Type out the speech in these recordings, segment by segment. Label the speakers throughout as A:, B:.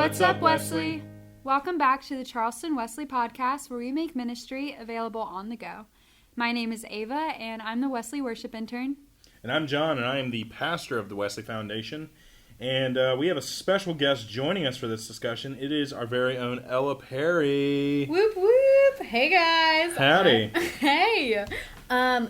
A: What's up, Wesley? Welcome back to the Charleston Wesley podcast, where we make ministry available on the go. My name is Ava, and I'm the Wesley worship intern.
B: And I'm John, and I am the pastor of the Wesley Foundation. And we have a special guest joining us for this discussion. It is our very own Ella Perry.
C: Whoop, whoop. Hey, guys.
B: Howdy.
C: Hey.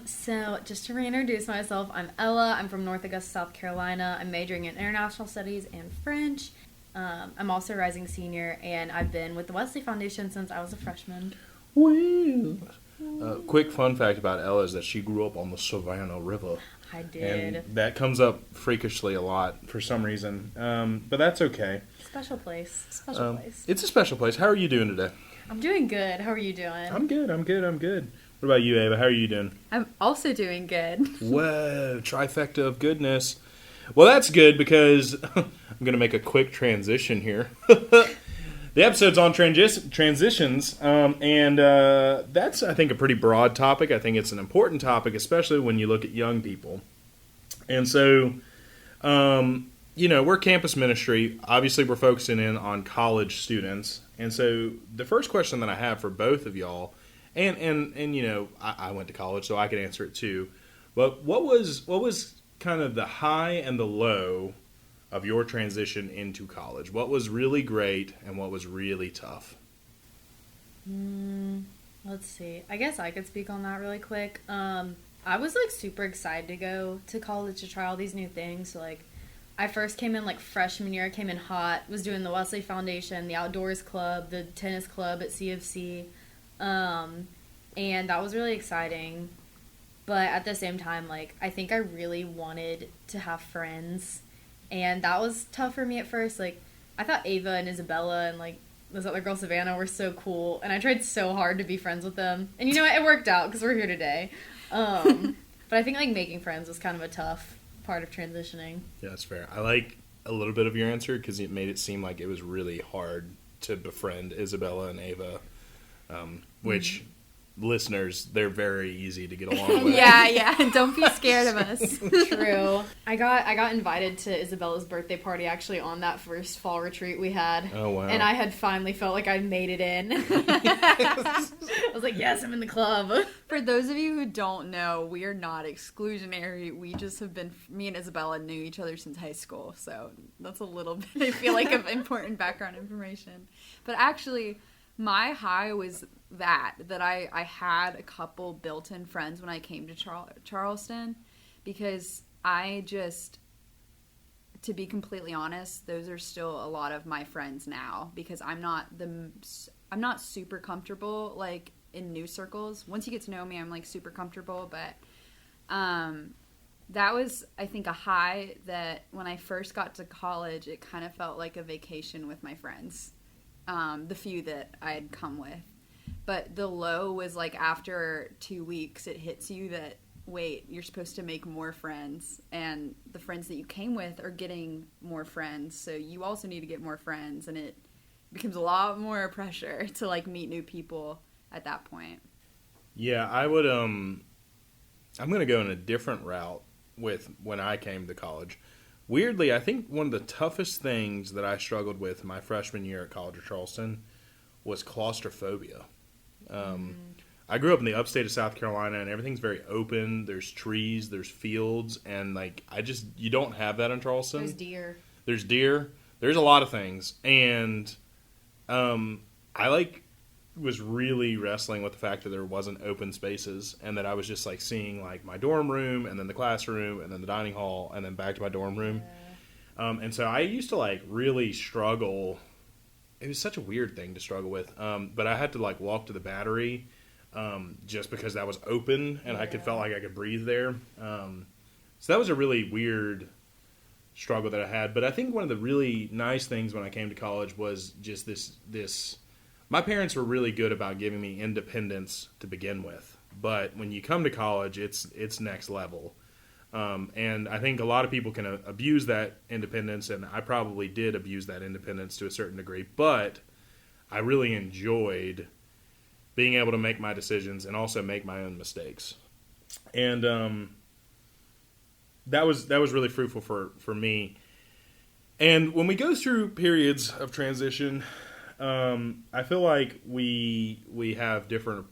C: So just to reintroduce myself, I'm Ella. I'm from North Augusta, South Carolina. I'm majoring in international studies and French. I'm also a rising senior, and I've been with the Wesley Foundation since I was a freshman.
B: Woo! Quick fun fact about Ella is that she grew up on the Savannah River.
C: I did.
B: And that comes up freakishly a lot for some reason. But that's okay.
C: Special place. Special place.
B: It's a special place. How are you doing today?
C: I'm doing good. How are you doing?
B: I'm good. What about you, Ava? How are you doing?
C: I'm also doing good.
B: Whoa, trifecta of goodness. Well, that's good because I'm going to make a quick transition here. The episode's on transitions, and that's, I think, a pretty broad topic. I think it's an important topic, especially when you look at young people. And so, we're campus ministry. Obviously, we're focusing in on college students. And so the first question that I have for both of y'all, and I went to college, so I could answer it too. But what was kind of the high and the low of your transition into college? What was really great and what was really tough?
C: Let's see. I guess I could speak on that really quick. I was super excited to go to college to try all these new things. So I first came in freshman year. I came in hot. Was doing the Wesley Foundation, the outdoors club, the tennis club at CFC, and that was really exciting. But at the same time, I think I really wanted to have friends. And that was tough for me at first. I thought Ava and Isabella and, this other girl, Savannah, were so cool. And I tried so hard to be friends with them. And you know what? It worked out because we're here today. But I think, making friends was kind of a tough part of transitioning.
B: Yeah, that's fair. I like a little bit of your answer because it made it seem like it was really hard to befriend Isabella and Ava, which... listeners, they're very easy to get along with.
A: Yeah. Don't be scared of us.
C: True. I got invited to Isabella's birthday party actually on that first fall retreat we had.
B: Oh, wow.
C: And I had finally felt like I'd made it in. I was like, yes, I'm in the club.
A: For those of you who don't know, we are not exclusionary. We just have been, me and Isabella knew each other since high school. So that's a little bit, I feel like, of important background information. But actually, my high was that I had a couple built-in friends when I came to Charleston, because I just, to be completely honest, those are still a lot of my friends now, because I'm not super comfortable in new circles. Once you get to know me, I'm super comfortable, but that was, I think, a high that when I first got to college, it kind of felt like a vacation with my friends. The few that I had come with. But the low was after 2 weeks, it hits you that, wait, you're supposed to make more friends. And the friends that you came with are getting more friends. So you also need to get more friends. And it becomes a lot more pressure to meet new people at that point.
B: Yeah, I would, I'm going to go in a different route with when I came to college. Weirdly, I think one of the toughest things that I struggled with my freshman year at College of Charleston was claustrophobia. I grew up in the upstate of South Carolina, and everything's very open. There's trees, there's fields, and you don't have that in Charleston.
C: There's deer.
B: There's a lot of things, and I was really wrestling with the fact that there wasn't open spaces, and that I was just seeing my dorm room, and then the classroom, and then the dining hall, and then back to my dorm room. Yeah. And so I used to really struggle. It was such a weird thing to struggle with, but I had to walk to the Battery just because that was open, and I felt like I could breathe there. So that was a really weird struggle that I had. But I think one of the really nice things when I came to college was just this. My parents were really good about giving me independence to begin with, but when you come to college, it's next level. And I think a lot of people can abuse that independence, and I probably did abuse that independence to a certain degree, but I really enjoyed being able to make my decisions and also make my own mistakes. And that was really fruitful for me. And when we go through periods of transition, I feel like we have different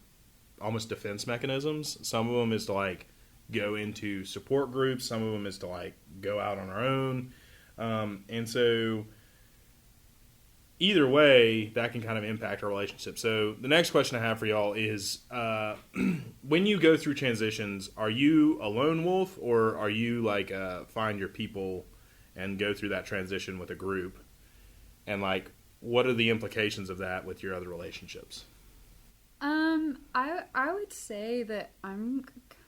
B: almost defense mechanisms. Some of them is to like go into support groups. Some of them is to like go out on our own. And so either way, that can kind of impact our relationship. So the next question I have for y'all is, when you go through transitions, are you a lone wolf or are you like find your people and go through that transition with a group? And like, what are the implications of that with your other relationships?
A: I would say that I'm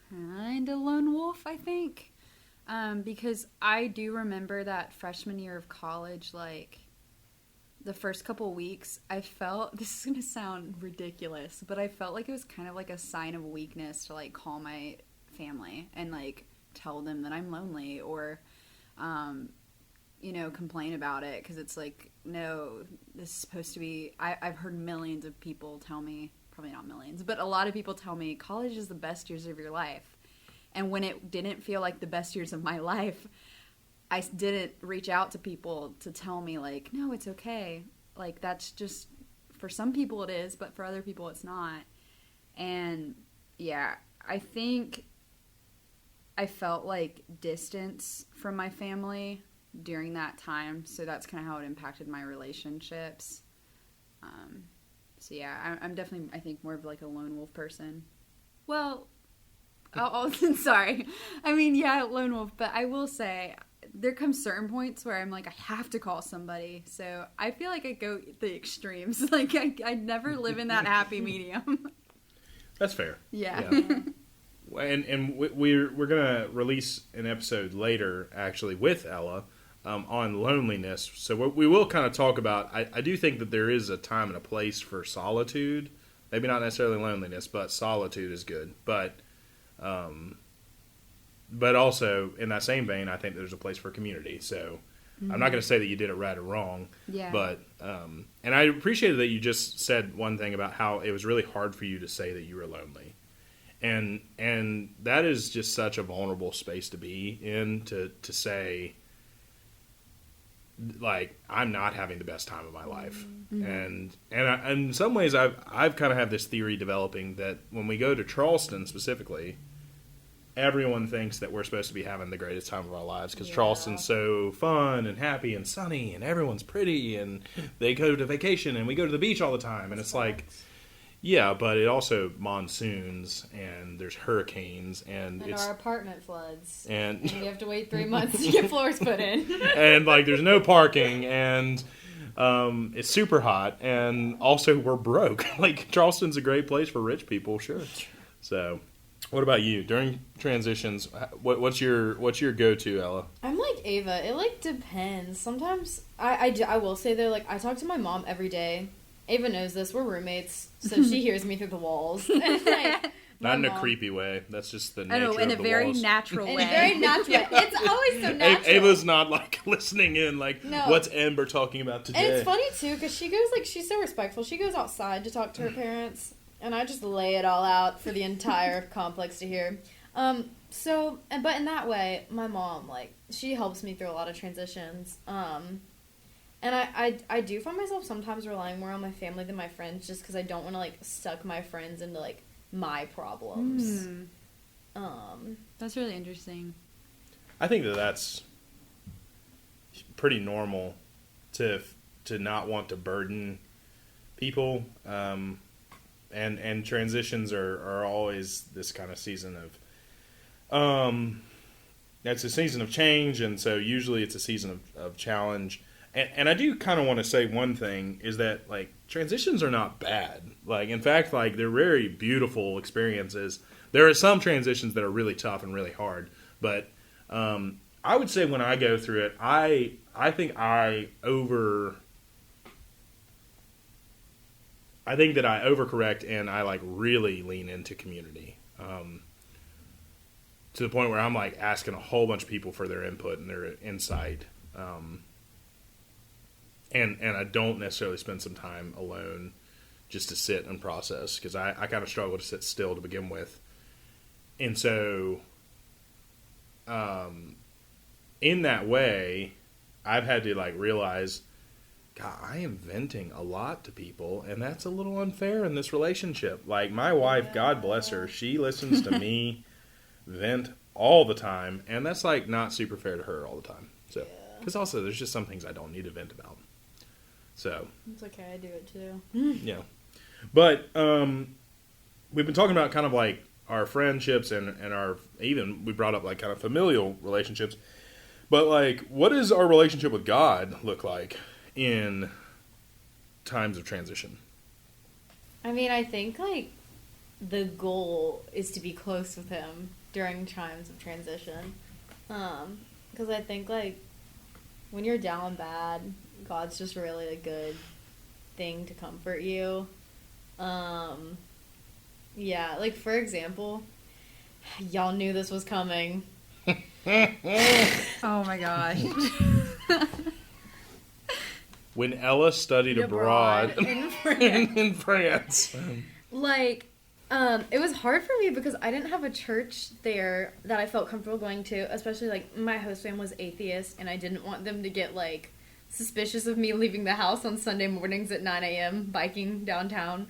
A: kind of lone wolf, I think. Because I do remember that freshman year of college, like, the first couple weeks, I felt, this is going to sound ridiculous, but I felt like it was kind of like a sign of weakness to, like, call my family and, like, tell them that I'm lonely or, you know, complain about it. Because it's like, no, this is supposed to be, I've heard millions of people tell me, probably not millions, but a lot of people tell me college is the best years of your life. And when it didn't feel like the best years of my life, I didn't reach out to people to tell me, like, no, it's okay. Like, that's just, for some people it is, but for other people it's not. And, yeah, I think I felt, like, distance from my family during that time. So that's kind of how it impacted my relationships. So, yeah, I'm definitely, I think, more of, like, a lone wolf person. Well, sorry. I mean, yeah, lone wolf, but I will say there comes certain points where I'm like, I have to call somebody. So I feel like I go the extremes. Like, I never live in that happy medium.
B: That's fair.
A: Yeah.
B: And we're gonna release an episode later, actually, with Ella, on loneliness. So we will kind of talk about. I do think that there is a time and a place for solitude. Maybe not necessarily loneliness, but solitude is good. But also in that same vein, I think there's a place for community. So I'm not going to say that you did it right or wrong.
A: Yeah.
B: But and I appreciated that you just said one thing about how it was really hard for you to say that you were lonely. And that is just such a vulnerable space to be in, to say, like, I'm not having the best time of my life. And in some ways I've kind of had this theory developing that when we go to Charleston specifically, everyone thinks that we're supposed to be having the greatest time of our lives because Charleston's so fun and happy and sunny and everyone's pretty and they go to vacation and we go to the beach all the time. And it's like, yeah, but it also monsoons and there's hurricanes and it's
C: our apartment floods
B: and
C: we have to wait 3 months to get floors put in.
B: And like there's no parking and it's super hot and also we're broke. Like Charleston's a great place for rich people, sure. So, what about you during transitions? What's your go-to, Ella?
C: I'm like Ava. It like depends. Sometimes I will say though, like I talk to my mom every day. Ava knows this. We're roommates, so she hears me through the walls. And, like,
B: not in a creepy way. That's just the nature of the walls.
A: In a very natural way.
C: In a very natural way. It's always so natural.
B: Ava's not like listening in, like, what's Amber talking about today?
C: And it's funny too, because she goes like she's so respectful. She goes outside to talk to her parents, and I just lay it all out for the entire complex to hear. But in that way, my mom, like, she helps me through a lot of transitions. And I do find myself sometimes relying more on my family than my friends just because I don't want to, like, suck my friends into, like, my problems.
A: That's really interesting.
B: I think that's pretty normal to not want to burden people. And transitions are always this kind of season of... it's a season of change, and so usually it's a season of challenge. And I do kind of want to say one thing is that, like, transitions are not bad. Like, in fact, like, they're very beautiful experiences. There are some transitions that are really tough and really hard. But I would say when I go through it, I think I that I overcorrect and I, like, really lean into community. To the point where I'm, like, asking a whole bunch of people for their input and their insight. And I don't necessarily spend some time alone just to sit and process, because I kind of struggle to sit still to begin with. And so, in that way, I've had to like realize, God, I am venting a lot to people, and that's a little unfair in this relationship. Like my wife, God bless her, she listens to me vent all the time, and that's like not super fair to her all the time. So, because also there's just some things I don't need to vent about. So
C: It's okay, I do it too.
B: yeah, but we've been talking about kind of like our friendships and our, even we brought up like kind of familial relationships, but like what does our relationship with God look like in times of transition?
C: I mean, I think like the goal is to be close with him during times of transition, because I think like when you're down bad, God's just really a good thing to comfort you. Yeah, like for example, y'all knew this was coming.
A: Oh my gosh.
B: When Ella studied abroad
C: in France.
B: in France.
C: Like, it was hard for me because I didn't have a church there that I felt comfortable going to, especially like my host fam was atheist and I didn't want them to get like suspicious of me leaving the house on Sunday mornings at 9 a.m. biking downtown.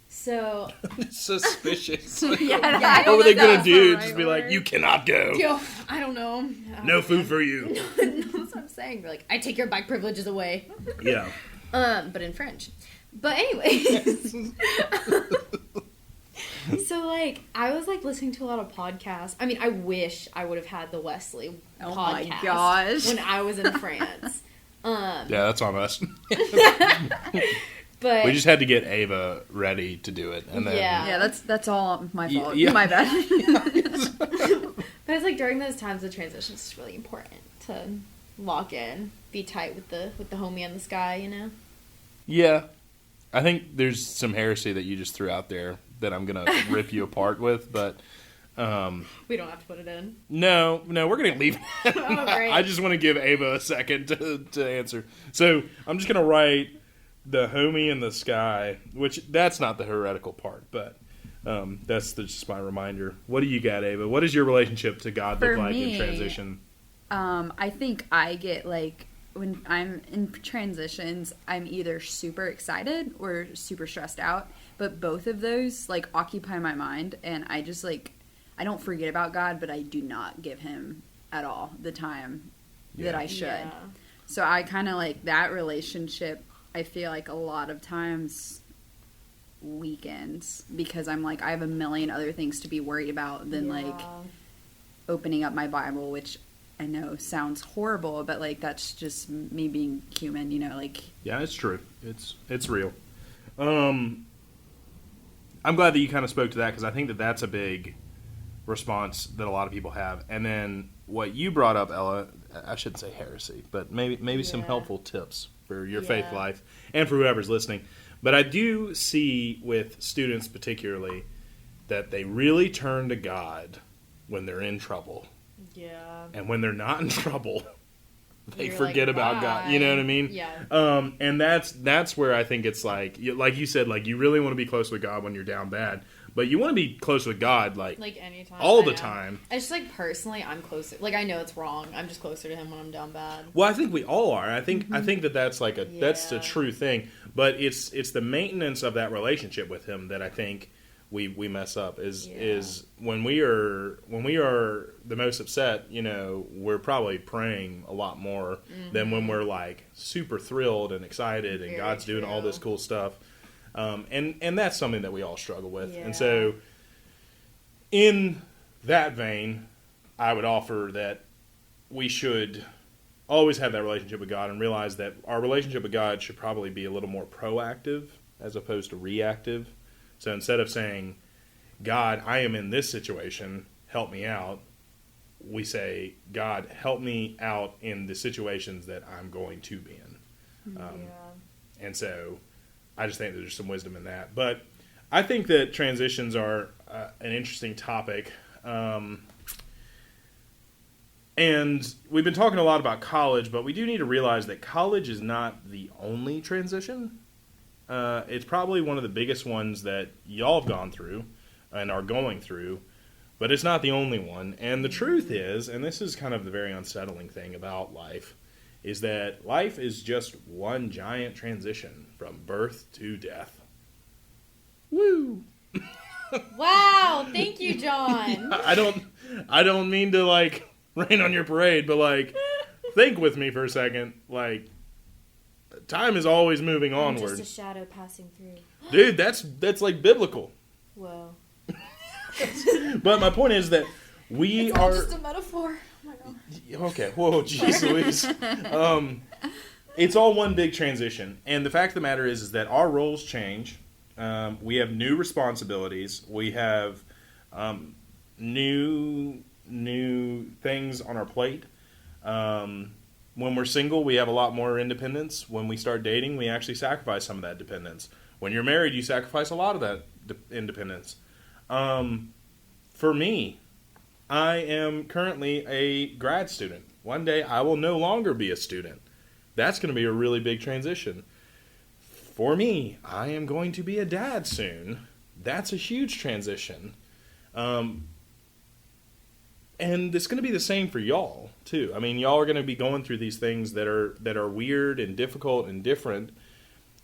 C: So
B: Suspicious.
A: Yeah,
B: What were they gonna
C: that's
B: do?
C: the
B: Just
C: right
B: be like,
C: word.
B: you cannot go.
C: Yo, I don't know.
B: No food for you.
C: That's what I'm saying. They're like, I take your bike privileges away.
B: Yeah.
C: But in French. But anyways. So, like, I was, like, listening to a lot of podcasts. I mean, I wish I would have had the Wesley
A: Oh my
C: podcast
A: gosh.
C: when I was in France.
B: Yeah, that's on us.
C: But
B: We just had to get Ava ready to do it, and then
C: Yeah.
A: Yeah, that's all my fault.
B: Yeah.
A: My bad.
C: But it's like during those times of transitions, it's really important to lock in, be tight with the homie in the sky, you know.
B: Yeah, I think there's some heresy that you just threw out there that I'm gonna rip you apart with, but
C: We don't have to put it in.
B: no, we're gonna leave it.
C: Oh, great.
B: I just want to give Ava a second to answer. So I'm just gonna write the homie in the sky, which that's not the heretical part, but that's just my reminder. What do you got, Ava? What does your relationship to God look
A: For
B: like in
A: me,
B: transition?
A: I think I get like when I'm in transitions, I'm either super excited or super stressed out. But both of those like occupy my mind, and I just like I don't forget about God, but I do not give him at all the time that I should.
C: Yeah.
A: So I kind of like that relationship. I feel like a lot of times weekends because I'm like I have a million other things to be worried about than like opening up my Bible, which I know sounds horrible, but like that's just me being human, you know, like
B: Yeah, it's true. It's real. I'm glad that you kind of spoke to that because I think that that's a big response that a lot of people have. And then what you brought up, Ella, I shouldn't say heresy, but maybe some
C: Yeah.
B: helpful tips for your faith
C: Yeah.
B: life and for whoever's listening. But I do see with students particularly that they really turn to God when they're in trouble.
C: Yeah.
B: And when they're not in trouble, they
C: You're
B: forget
C: like,
B: about God. You know what I mean?
C: Yeah.
B: And that's where I think it's like you said, like you really want to be close with God when you're down bad, but you want to be close with God like
C: Anytime.
B: all
C: I
B: the
C: know.
B: time.
C: It's just like personally, I'm closer. Like I know it's wrong. I'm just closer to him when I'm down bad.
B: Well, I think we all are. I think that's like that's a
C: Yeah.
B: true thing. But it's the maintenance of that relationship with Him that I think we mess up. Is when we are the most upset. You know, we're probably praying a lot more than when we're like super thrilled and excited and
C: Very
B: God's doing all
C: true.
B: this cool stuff. And that's something that we all struggle with.
C: Yeah.
B: And so, in that vein, I would offer that we should always have that relationship with God and realize that our relationship with God should probably be a little more proactive as opposed to reactive. So instead of saying, God, I am in this situation, help me out, we say, God, help me out in the situations that I'm going to be in. And so I just think there's some wisdom in that. But I think that transitions are an interesting topic. And we've been talking a lot about college, but we do need to realize that college is not the only transition. It's probably one of the biggest ones that y'all have gone through and are going through. But it's not the only one. And the truth is, and this is kind of the very unsettling thing about life, is that life is just one giant transition from birth to death. Woo!
C: Wow, thank you, John.
B: I don't mean to like rain on your parade, but like think with me for a second. Like time is always moving onward.
C: Just a shadow passing through.
B: Dude, that's like biblical.
C: Whoa.
B: But my point is that we
C: It's
B: are
C: all just a metaphor. Oh my God.
B: okay. Whoa, jeez Louise. It's all one big transition, and the fact of the matter is that our roles change. We have new responsibilities. We have new things on our plate. When we're single, we have a lot more independence. When we start dating, we actually sacrifice some of that dependence. When you're married, you sacrifice a lot of that independence. For me, I am currently a grad student. One day, I will no longer be a student. That's going to be a really big transition. For me, I am going to be a dad soon. That's a huge transition. And it's going to be the same for y'all, too. I mean, y'all are going to be going through these things that are weird and difficult and different.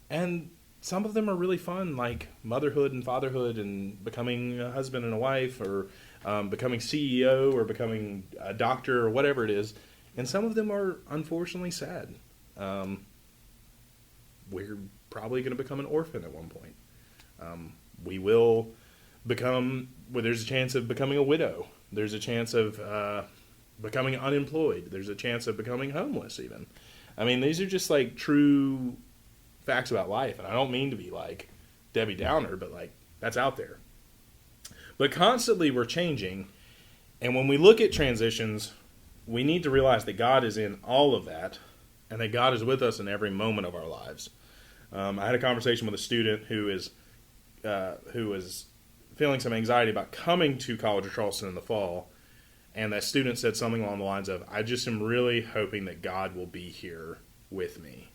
B: And some of them are really fun, like motherhood and fatherhood and becoming a husband and a wife, or becoming CEO or becoming a doctor or whatever it is. And some of them are unfortunately sad. We're probably going to become an orphan at one point. We will become, well, there's a chance of becoming a widow. There's a chance of becoming unemployed. There's a chance of becoming homeless even. I mean, these are just like true facts about life. And I don't mean to be like Debbie Downer, but like that's out there. But constantly we're changing. And when we look at transitions, we need to realize that God is in all of that and that God is with us in every moment of our lives. I had a conversation with a student who is feeling some anxiety about coming to College of Charleston in the fall, and that student said something along the lines of, I just am really hoping that God will be here with me.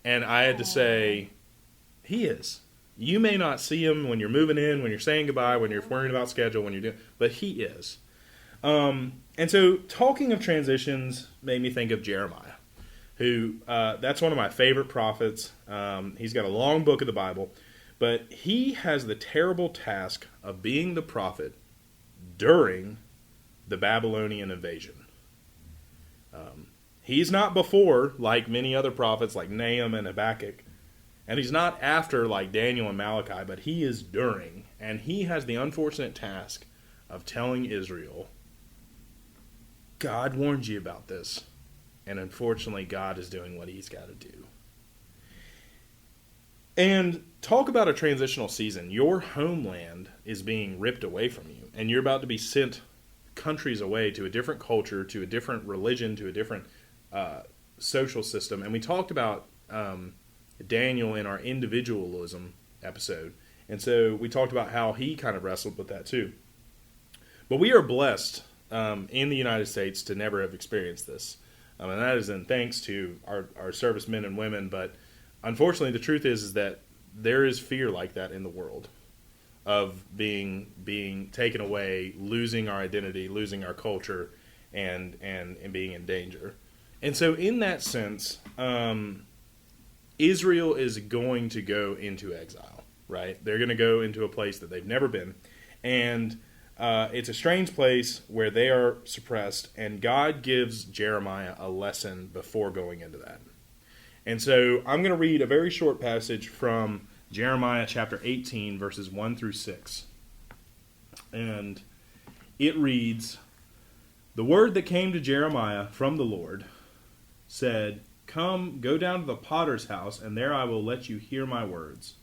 B: And I had to say, He is. You may not see Him when you're moving in, when you're saying goodbye, when you're worrying about schedule, when you're doing, but He is. And so talking of transitions made me think of Jeremiah, who, that's one of my favorite prophets. He's got a long book of the Bible, but he has the terrible task of being the prophet during the Babylonian invasion. He's not before, like many other prophets like Nahum and Habakkuk, and he's not after like Daniel and Malachi, but he is during, and he has the unfortunate task of telling Israel, God warned you about this. And unfortunately, God is doing what He's got to do. And talk about a transitional season. Your homeland is being ripped away from you. And you're about to be sent countries away to a different culture, to a different religion, to a different social system. And we talked about Daniel in our individualism episode. And so we talked about how he kind of wrestled with that too. But we are blessed in the United States to never have experienced this. And that is in thanks to our servicemen and women. But unfortunately, the truth is that there is fear like that in the world of being taken away, losing our identity, losing our culture, and being in danger. And so in that sense, Israel is going to go into exile, right? They're going to go into a place that they've never been. And it's a strange place where they are suppressed, and God gives Jeremiah a lesson before going into that. And so I'm going to read a very short passage from Jeremiah chapter 18, verses 1 through 6. And it reads, The word that came to Jeremiah from the Lord said, Come, go down to the potter's house, and there I will let you hear my words.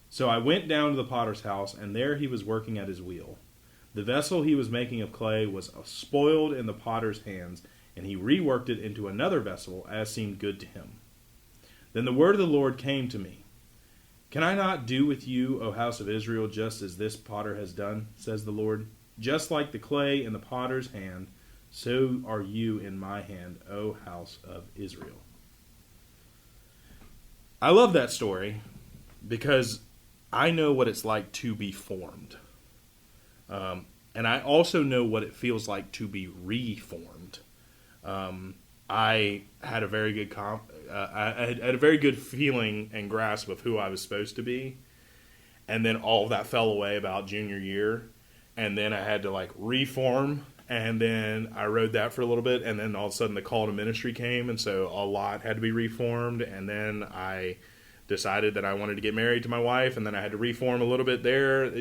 B: So I went down to the potter's house, and there he was working at his wheel. The vessel he was making of clay was spoiled in the potter's hands, and he reworked it into another vessel as seemed good to him. Then the word of the Lord came to me. Can I not do with you, O house of Israel, just as this potter has done, says the Lord? Just like the clay in the potter's hand, so are you in my hand, O house of Israel. I love that story because I know what it's like to be formed. And I also know what it feels like to be reformed. I had a very good I had a very good feeling and grasp of who I was supposed to be, and then all of that fell away about junior year, and then I had to like reform, and then I rode that for a little bit, and then all of a sudden the call to ministry came, and so a lot had to be reformed, and then I decided that I wanted to get married to my wife, and then I had to reform a little bit there.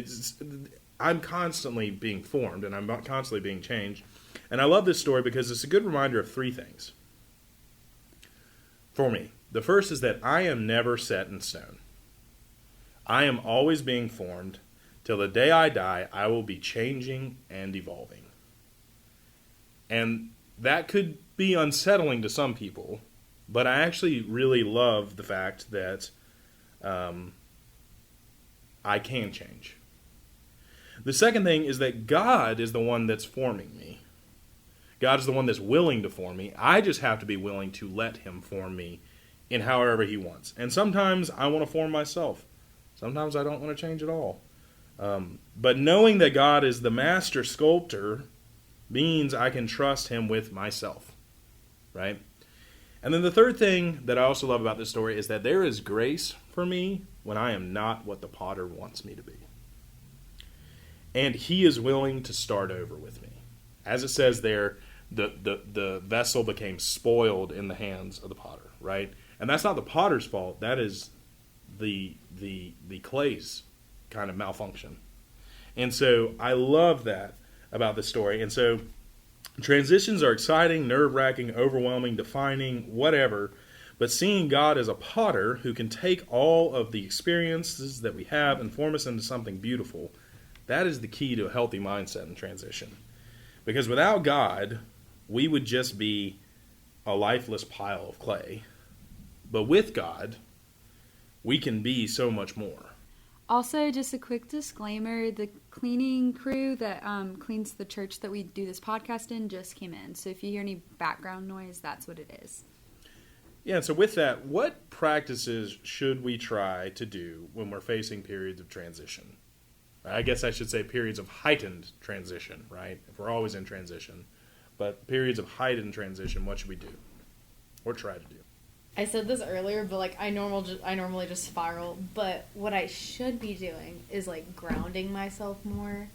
B: I'm constantly being formed, and I'm constantly being changed. And I love this story because it's a good reminder of three things for me. The first is that I am never set in stone. I am always being formed. Till the day I die, I will be changing and evolving. And that could be unsettling to some people, but I actually really love the fact that I can change. The second thing is that God is the one that's forming me. God is the one that's willing to form me. I just have to be willing to let him form me in however he wants. And sometimes I want to form myself. Sometimes I don't want to change at all. But knowing that God is the master sculptor means I can trust him with myself. Right? And then the third thing that I also love about this story is that there is grace for me when I am not what the potter wants me to be. And he is willing to start over with me. As it says there, the vessel became spoiled in the hands of the potter, right? And that's not the potter's fault. That is the clay's kind of malfunction. And so I love that about this story. And so transitions are exciting, nerve-wracking, overwhelming, defining, whatever. But seeing God as a potter who can take all of the experiences that we have and form us into something beautiful, that is the key to a healthy mindset in transition. Because without God, we would just be a lifeless pile of clay. But with God, we can be so much more.
A: Also, just a quick disclaimer, the cleaning crew that cleans the church that we do this podcast in just came in. So if you hear any background noise, that's what it is.
B: Yeah, so with that, what practices should we try to do when we're facing periods of transition? I guess I should say periods of heightened transition, right? If we're always in transition. But periods of heightened transition, what should we do? Or try to do?
C: I said this earlier, but like I normally just spiral. But what I should be doing is like grounding myself more,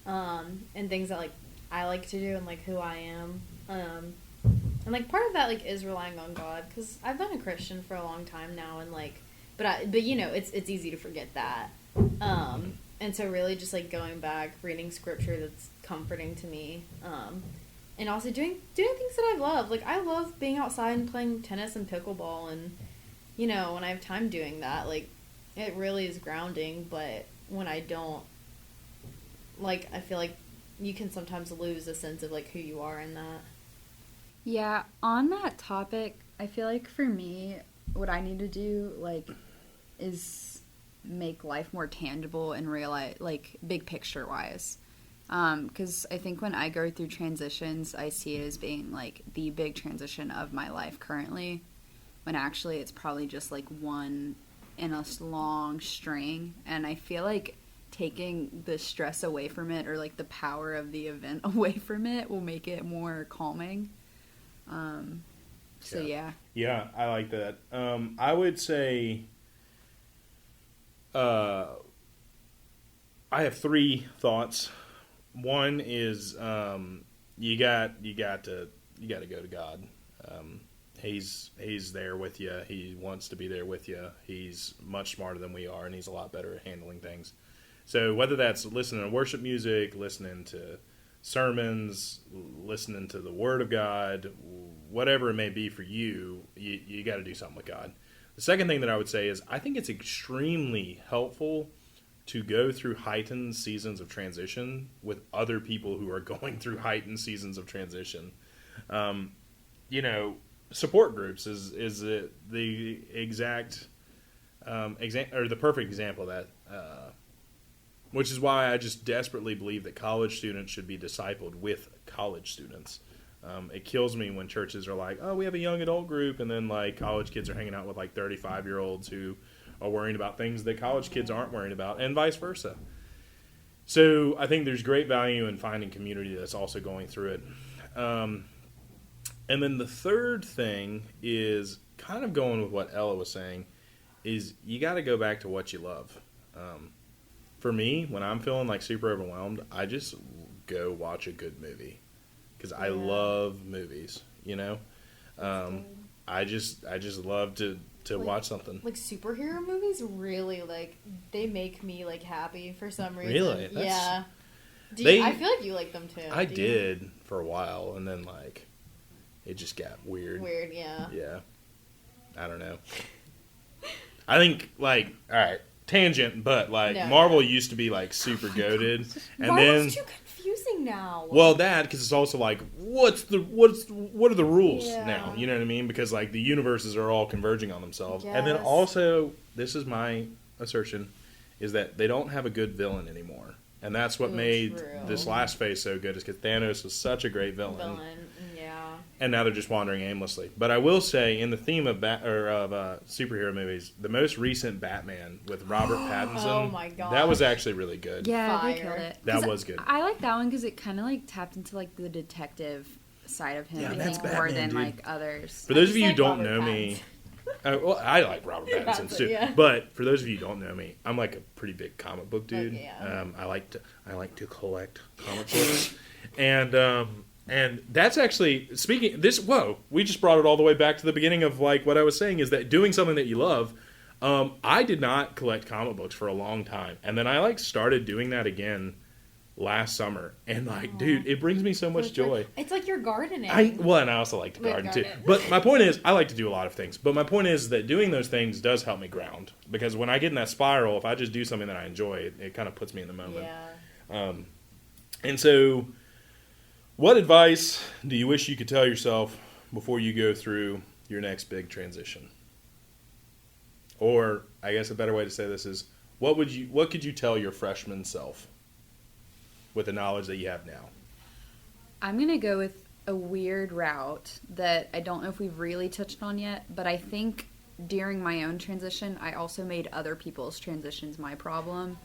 C: and things that like I like to do and like who I am. And like part of that like is relying on God, because I've been a Christian for a long time now, and like, but you know it's easy to forget that. And so really just like going back, reading scripture that's comforting to me, and also doing things that I love. Like I love being outside and playing tennis and pickleball, and you know when I have time doing that, like it really is grounding. But when I don't, like I feel like you can sometimes lose a sense of like who you are in that.
A: Yeah, on that topic, I feel like for me, what I need to do like is make life more tangible and realize, like, big picture wise, because I think when I go through transitions, I see it as being like the big transition of my life currently, when actually it's probably just like one in a long string. And I feel like taking the stress away from it, or like the power of the event away from it, will make it more calming. Yeah,
B: I like that. I would say I have three thoughts. One is you got to go to God. He's there with you. He wants to be there with you. He's much smarter than we are, and he's a lot better at handling things. So whether that's listening to worship music, listening to sermons, listening to the Word of God, whatever it may be for you, you got to do something with God. The second thing that I would say is I think it's extremely helpful to go through heightened seasons of transition with other people who are going through heightened seasons of transition. Support groups is the exact or the perfect example of that. Which is why I just desperately believe that college students should be discipled with college students. It kills me when churches are like, oh, we have a young adult group, and then like college kids are hanging out with like 35-year-olds who are worrying about things that college kids aren't worrying about, and vice versa. So I think there's great value in finding community that's also going through it. And then the third thing is kind of going with what Ella was saying, is you got to go back to what you love. For me, when I'm feeling like super overwhelmed, I just go watch a good movie because I love movies. You know, I just love to watch something.
C: Like superhero movies, really, like they make me like happy for some reason.
B: Really?
C: Yeah. I feel like you like them too.
B: I did for a while, and then like it just got weird.
C: Weird, yeah.
B: Yeah. I don't know. I think like all right, tangent, but like Marvel used to be like super goated, and
C: Marvel's
B: then
C: too confusing now.
B: well, that because it's also like what are the rules now? You know what I mean? Because like the universes are all converging on themselves, and then also this is my assertion is that they don't have a good villain anymore, and that's what made this last phase so good. Is because Thanos was such a great villain.
C: Yeah.
B: And now they're just wandering aimlessly. But I will say, in the theme of superhero movies, the most recent Batman with Robert Pattinson,
C: oh my god,
B: that was actually really good.
A: Yeah, they killed it.
B: That was good.
A: I like that one because it kind of like tapped into like the detective side of him.
B: Yeah,
A: I
B: that's
A: think more
B: Batman,
A: than
B: dude.
A: like others.
B: For those of you who don't know me, well, I like Robert Pattinson too.
C: Yeah.
B: But for those of you who don't know me, I'm like a pretty big comic book dude.
C: Okay, yeah.
B: I like to collect comic books, and that's actually speaking this. Whoa, we just brought it all the way back to the beginning of like what I was saying is that doing something that you love. I did not collect comic books for a long time, and then I like started doing that again last summer, and like, dude, it brings me so much joy.
C: It's like you're gardening.
B: And I also like to garden too. But my point is, I like to do a lot of things. But my point is that doing those things does help me ground because when I get in that spiral, if I just do something that I enjoy, it kind of puts me in the moment.
C: Yeah.
B: And so. What advice do you wish you could tell yourself before you go through your next big transition? Or, I guess a better way to say this is, what could you tell your freshman self with the knowledge that you have now?
A: I'm going to go with a weird route that I don't know if we've really touched on yet, but I think during my own transition, I also made other people's transitions my problem.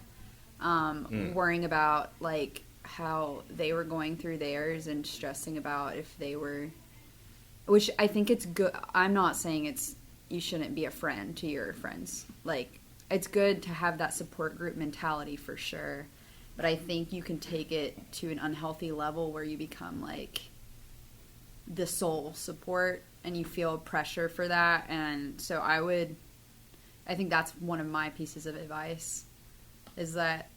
A: Worrying about, like, how they were going through theirs and stressing about if they were, which I think it's good. I'm not saying you shouldn't be a friend to your friends. Like, it's good to have that support group mentality for sure. But I think you can take it to an unhealthy level where you become like the sole support and you feel pressure for that. And so I think that's one of my pieces of advice is that,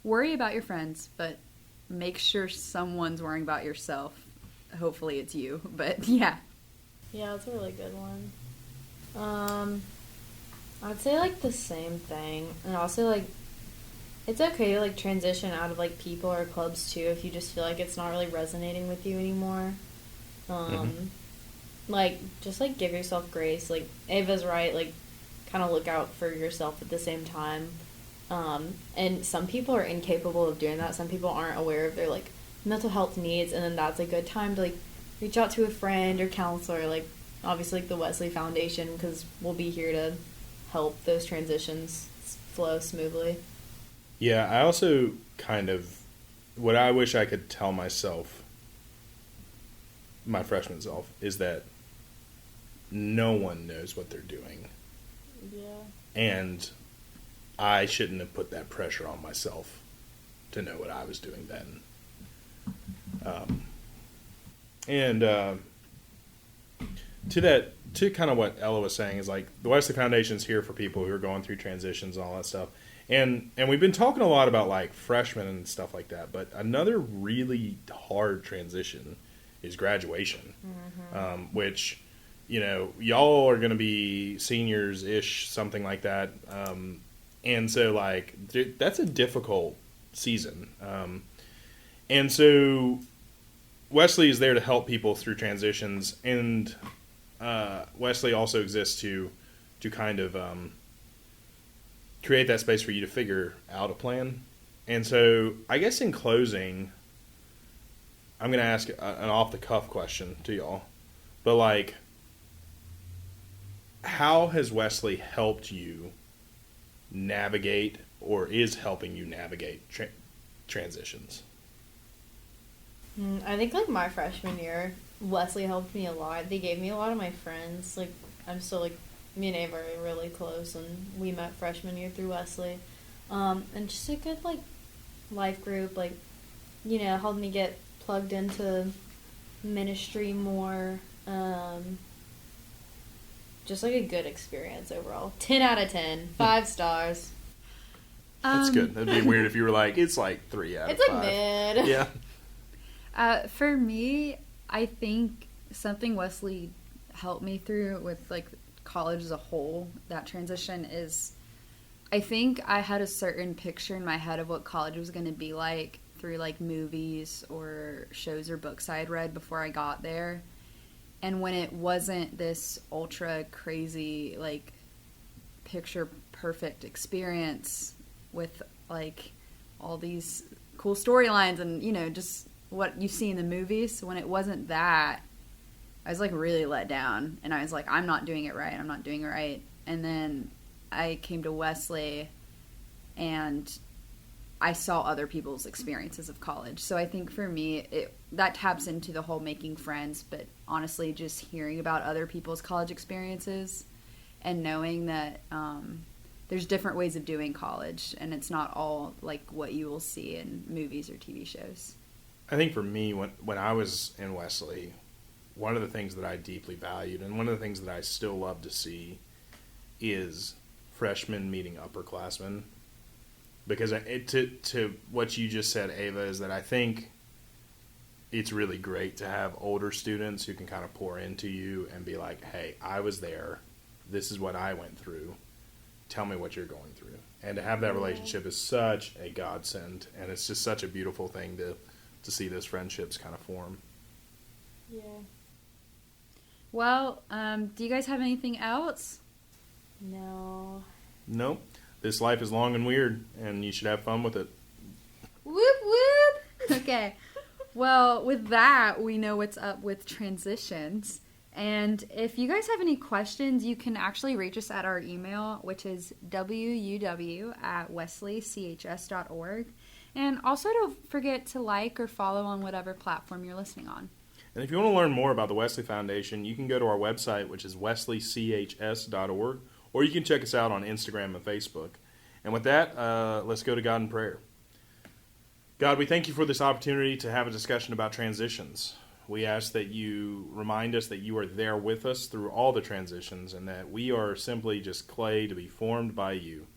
A: worry about your friends, but make sure someone's worrying about yourself. Hopefully it's you, but yeah.
C: Yeah, that's a really good one. I'd say, like, the same thing. And also, like, it's okay to, like, transition out of, like, people or clubs, too, if you just feel like it's not really resonating with you anymore. Like, just, like, give yourself grace. Like, Ava's right. Like, kind of look out for yourself at the same time. And some people are incapable of doing that. Some people aren't aware of their, like, mental health needs, and then that's a good time to, like, reach out to a friend or counselor, like, obviously, like, the Wesley Foundation, because we'll be here to help those transitions flow smoothly.
B: Yeah, I also kind of, what I wish I could tell myself, my freshman self, is that no one knows what they're doing.
C: Yeah. And
B: I shouldn't have put that pressure on myself to know what I was doing then. To kind of what Ella was saying is like the Wesley Foundation's here for people who are going through transitions and all that stuff. And we've been talking a lot about like freshmen and stuff like that, but another really hard transition is graduation, which, you know, y'all are going to be seniors-ish, something like that. And so, like, that's a difficult season. And so Wesley is there to help people through transitions, and Wesley also exists to kind of create that space for you to figure out a plan. And so I guess in closing, I'm going to ask an off-the-cuff question to y'all. But, like, how has Wesley helped you navigate or is helping you navigate transitions?
C: I think like my freshman year, Wesley helped me a lot. They gave me a lot of my friends. Like I'm still like me and Ava are really close, and we met freshman year through Wesley. And just a good like life group, like helped me get plugged into ministry more. Just like a good experience overall. 10 out of 10. 5 stars.
B: That's good. That'd be weird if you were like, it's like 3 out of 5.
C: It's like mid.
B: Yeah.
A: For me, I think something Wesley helped me through with like college as a whole, that transition is, I think I had a certain picture in my head of what college was going to be like through like movies or shows or books I had read before I got there. And when it wasn't this ultra crazy, like, picture perfect experience with, like, all these cool storylines and, just what you see in the movies, when it wasn't that, I was, like, really let down. And I was like, I'm not doing it right. I'm not doing it right. And then I came to Wesley and I saw other people's experiences of college. So I think for me, that taps into the whole making friends, but honestly, just hearing about other people's college experiences and knowing that there's different ways of doing college, and it's not all like what you will see in movies or TV shows.
B: I think for me, when I was in Wesley, one of the things that I deeply valued and one of the things that I still love to see is freshmen meeting upperclassmen. Because to what you just said, Ava, is that I think it's really great to have older students who can kind of pour into you and be like, hey, I was there. This is what I went through. Tell me what you're going through. And to have that relationship is such a godsend. And it's just such a beautiful thing to see those friendships kind of form.
C: Yeah.
A: Well, do you guys have anything else?
C: No.
B: Nope. This life is long and weird, and you should have fun with it.
A: Whoop, whoop. Okay. Well, with that, we know what's up with transitions. And if you guys have any questions, you can actually reach us at our email, which is wuw@wesleychs.org. And also don't forget to like or follow on whatever platform you're listening on.
B: And if you want to learn more about the Wesley Foundation, you can go to our website, which is wesleychs.org, or you can check us out on Instagram and Facebook. And with that, let's go to God in prayer. God, we thank you for this opportunity to have a discussion about transitions. We ask that you remind us that you are there with us through all the transitions and that we are simply just clay to be formed by you,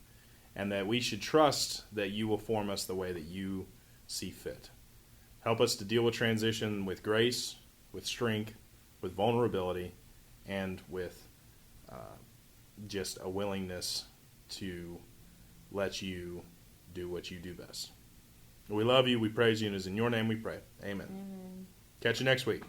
B: and that we should trust that you will form us the way that you see fit. Help us to deal with transition with grace, with strength, with vulnerability, and with just a willingness to let you do what you do best. We love you, we praise you, and it is in your name we pray. Amen. Catch you next week.